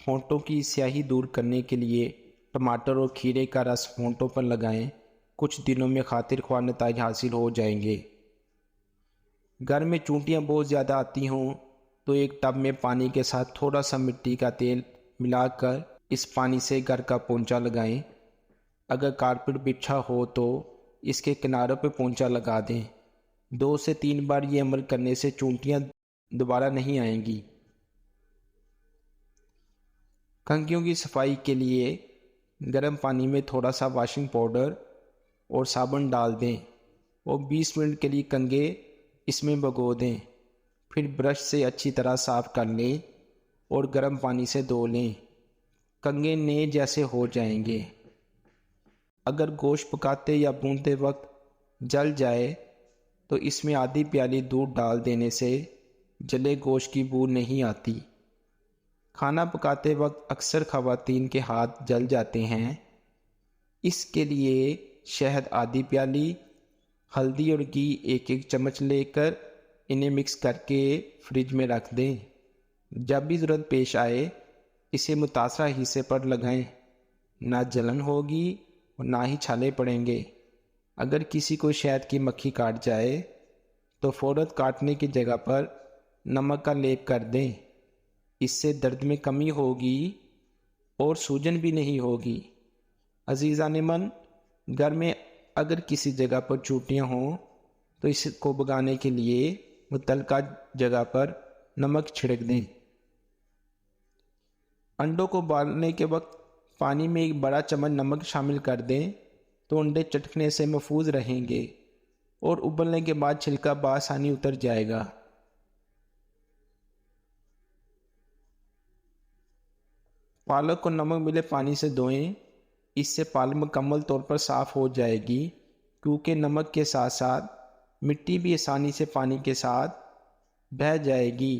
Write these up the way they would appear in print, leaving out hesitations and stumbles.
ہونٹوں کی سیاہی دور کرنے کے لیے ٹماٹر اور کھیرے کا رس ہونٹوں پر لگائیں، کچھ دنوں میں خاطر خواہ نتائج حاصل ہو جائیں گے۔ گھر میں چونٹیاں بہت زیادہ آتی ہوں تو ایک ٹب میں پانی کے ساتھ تھوڑا سا مٹی کا تیل ملا کر اس پانی سے گھر کا پونچا لگائیں۔ اگر کارپیٹ بچھا ہو تو اس کے کناروں پہ پونچا لگا دیں۔ 2 سے 3 بار یہ عمل کرنے سے چونٹیاں دوبارہ نہیں آئیں گی۔ کنگھیوں کی صفائی کے لیے گرم پانی میں تھوڑا سا واشنگ پاؤڈر اور صابن ڈال دیں اور 20 منٹ کے لیے کنگھے اس میں بھگو دیں۔ پھر برش سے اچھی طرح صاف کر لیں اور گرم پانی سے دھو لیں۔ کنگھے نئے جیسے ہو جائیں گے۔ اگر گوشت پکاتے یا بھونتے وقت جل جائے تو اس میں آدھی پیالی دودھ ڈال دینے سے جلے گوشت کی بو نہیں آتی۔ کھانا پکاتے وقت اکثر خواتین کے ہاتھ جل جاتے ہیں، اس کے لیے شہد آدھی پیالی، ہلدی اور گھی 1 چمچ لے کر انہیں مکس کر کے فریج میں رکھ دیں۔ جب بھی ضرورت پیش آئے اسے متاثرہ حصے پر لگائیں، نہ جلن ہوگی اور نہ ہی چھالے پڑیں گے۔ اگر کسی کو شہد کی مکھی کاٹ جائے تو فوراً کاٹنے کی جگہ پر نمک کا لیپ کر دیں، اس سے درد میں کمی ہوگی اور سوجن بھی نہیں ہوگی۔ عزیزان من، گھر میں اگر کسی جگہ پر چوٹیاں ہوں تو اس کو بھگانے کے لیے متعلقہ جگہ پر نمک چھڑک دیں۔ انڈوں کو ابالنے کے وقت پانی میں 1 بڑا چمچ نمک شامل کر دیں تو انڈے چٹکنے سے محفوظ رہیں گے اور ابلنے کے بعد چھلکا بآسانی اتر جائے گا۔ پالک کو نمک ملے پانی سے دھوئیں، اس سے پالک مکمل طور پر صاف ہو جائے گی، کیونکہ نمک کے ساتھ ساتھ مٹی بھی آسانی سے پانی کے ساتھ بہہ جائے گی۔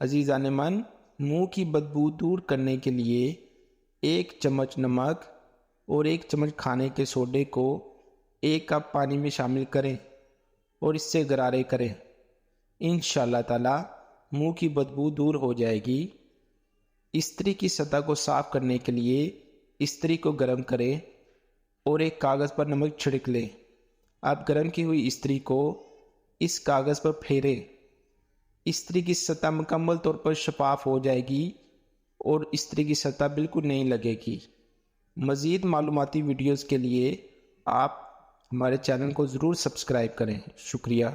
عزیزان من، منہ کی بدبو دور کرنے کے لیے 1 چمچ نمک اور 1 چمچ کھانے کے سوڈے کو 1 کپ پانی میں شامل کریں اور اس سے غرارے کریں۔ انشاءاللہ تعالی منہ کی بدبو دور ہو جائے گی۔ استری کی سطح کو صاف کرنے کے لیے استری کو گرم کریں اور ایک کاغذ پر نمک چھڑک لیں۔ اب گرم کی ہوئی استری کو اس کاغذ پر پھیریں۔ استری کی سطح مکمل طور پر شفاف ہو جائے گی اور استری کی سطح بالکل نہیں لگے گی۔ مزید معلوماتی ویڈیوز کے لیے آپ ہمارے چینل کو ضرور سبسکرائب کریں۔ شکریہ۔